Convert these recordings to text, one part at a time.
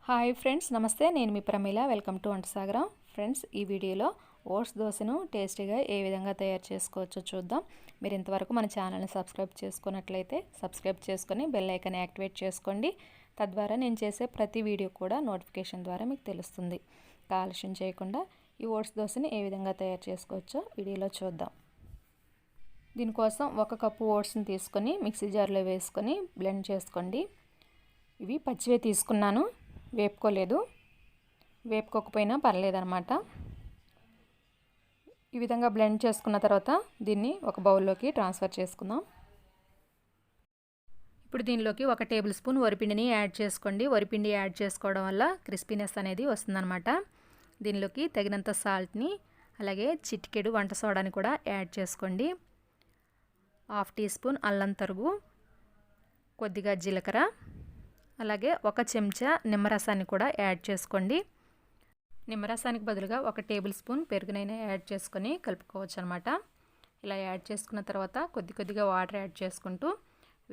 Hi friends, నమస్తే. నేను మీ Pramila. Welcome to వంట సాగరం. ఫ్రెండ్స్, ఈ వీడియోలో ఓట్స్ దోశను టేస్టీగా ఏ విధంగా తయారు చేసుకోవచ్చో చూద్దాం. మీరు ఇంతవరకు మన ఛానల్ని సబ్స్క్రైబ్ చేసుకున్నట్లయితే సబ్స్క్రైబ్ చేసుకొని బెల్ ఐకాన్ యాక్టివేట్ చేసుకోండి. తద్వారా నేను చేసే ప్రతి వీడియో కూడా నోటిఫికేషన్ ద్వారా మీకు తెలుస్తుంది. ఆలస్యం చేయకుండా ఈ ఓట్స్ దోశని ఏ విధంగా తయారు చేసుకోవచ్చో వీడియోలో చూద్దాం. దీనికోసం 1 కప్పు ఓట్స్ని తీసుకొని మిక్సీ జార్లో వేసుకొని బ్లెండ్ చేసుకోండి. ఇవి పచ్చివే తీసుకున్నాను, వేపుకోలేదు. వేపుకోకపోయినా పర్లేదన్నమాట. ఈ విధంగా బ్లెండ్ చేసుకున్న తర్వాత దీన్ని ఒక బౌల్లోకి ట్రాన్స్ఫర్ చేసుకుందాం. ఇప్పుడు దీనిలోకి 1 టేబుల్ స్పూన్ వరిపిండిని యాడ్ చేసుకోండి. వరిపిండి యాడ్ చేసుకోవడం వల్ల క్రిస్పీనెస్ అనేది వస్తుందన్నమాట. దీనిలోకి తగినంత సాల్ట్ని, అలాగే చిటికెడు వంట సోడాని కూడా యాడ్ చేసుకోండి. 1/2 టీ స్పూన్ అల్లం తరుగు, కొద్దిగా జీలకర్ర, అలాగే 1 చెంచా నిమ్మరసాన్ని కూడా యాడ్ చేసుకోండి. నిమ్మరసానికి బదులుగా 1 టేబుల్ స్పూన్ పెరుగునైనా యాడ్ చేసుకొని కలుపుకోవచ్చు అనమాట. ఇలా యాడ్ చేసుకున్న తర్వాత కొద్దిగా వాటర్ యాడ్ చేసుకుంటూ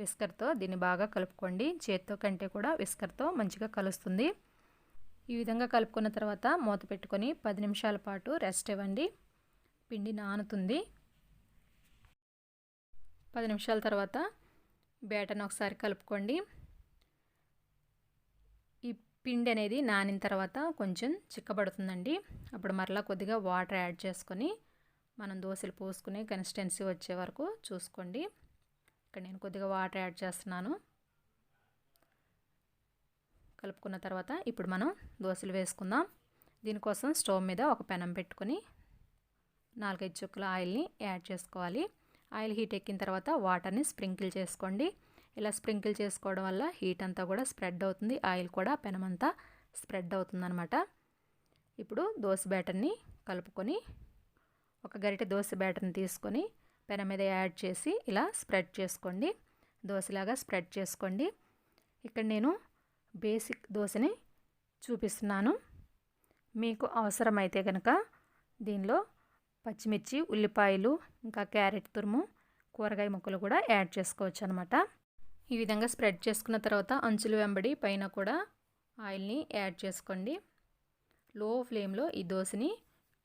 విస్కర్తో దీన్ని బాగా కలుపుకోండి. చేత్తో కంటే కూడా విస్కర్తో మంచిగా కలుస్తుంది. ఈ విధంగా కలుపుకున్న తర్వాత మూత పెట్టుకొని 10 నిమిషాల పాటు రెస్ట్ ఇవ్వండి. పిండి నానుతుంది. 10 నిమిషాల తర్వాత బ్యాటర్ని ఒకసారి కలుపుకోండి. ఈ పిండి అనేది నానిన తర్వాత కొంచెం చిక్కబడుతుందండి. అప్పుడు మరలా కొద్దిగా వాటర్ యాడ్ చేసుకొని మనం దోశలు పోసుకునే కన్సిస్టెన్సీ వచ్చే వరకు చూసుకోండి. ఇక్కడ నేను కొద్దిగా వాటర్ యాడ్ చేస్తున్నాను. కలుపుకున్న తర్వాత ఇప్పుడు మనం దోశలు వేసుకుందాం. దీనికోసం స్టవ్ మీద ఒక పెనం పెట్టుకొని 4-5 చుక్కల ఆయిల్ని యాడ్ చేసుకోవాలి. ఆయిల్ హీట్ ఎక్కిన తర్వాత వాటర్ని స్ప్రింకిల్ చేసుకోండి. ఇలా స్ప్రింకిల్ చేసుకోవడం వల్ల హీట్ అంతా కూడా స్ప్రెడ్ అవుతుంది. ఆయిల్ కూడా పెనం అంతా స్ప్రెడ్ అవుతుందన్నమాట. ఇప్పుడు దోశ బ్యాటర్ని కలుపుకొని ఒక గరిటె దోశ బ్యాటర్ని తీసుకొని పెనం మీద యాడ్ చేసి ఇలా స్ప్రెడ్ చేసుకోండి. దోశలాగా స్ప్రెడ్ చేసుకోండి. ఇక్కడ నేను బేసిక్ దోశని చూపిస్తున్నాను. మీకు అవసరమైతే కనుక దీనిలో పచ్చిమిర్చి, ఉల్లిపాయలు, ఇంకా క్యారెట్ తురుము, కూరగాయ ముక్కలు కూడా యాడ్ చేసుకోవచ్చు అనమాట. ఈ విధంగా స్ప్రెడ్ చేసుకున్న తర్వాత అంచులు వెంబడి పైన కూడా ఆయిల్ని యాడ్ చేసుకోండి. లో ఫ్లేమ్లో ఈ దోశని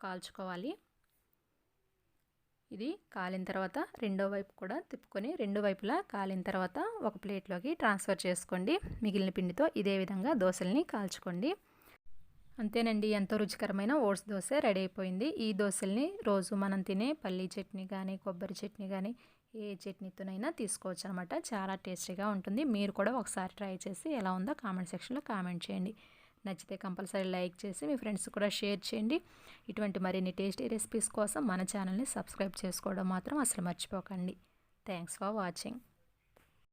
కాల్చుకోవాలి. ఇది కాలిన తర్వాత రెండో వైపు కూడా తిప్పుకొని 2 వైపులా కాలిన తర్వాత ఒక ప్లేట్లోకి ట్రాన్స్ఫర్ చేసుకోండి. మిగిలిన పిండితో ఇదే విధంగా దోశల్ని కాల్చుకోండి. అంతేనండి, ఎంతో రుచికరమైన ఓట్స్ దోశ రెడీ అయిపోయింది. ఈ దోశల్ని రోజు మనం తినే పల్లీ చట్నీ కానీ, కొబ్బరి చట్నీ కానీ, ఏ చట్నీతోనైనా తీసుకోవచ్చు అనమాట. చాలా టేస్టీగా ఉంటుంది. మీరు కూడా ఒకసారి ట్రై చేసి ఎలా ఉందో కామెంట్ సెక్షన్లో కామెంట్ చేయండి. నచ్చితే కంపల్సరీ లైక్ చేసి మీ ఫ్రెండ్స్ కూడా షేర్ చేయండి. ఇటువంటి మరిన్ని టేస్టీ రెసిపీస్ కోసం మన ఛానల్ని సబ్స్క్రైబ్ చేసుకోవడం మాత్రం అసలు మర్చిపోకండి. Thanks for watching.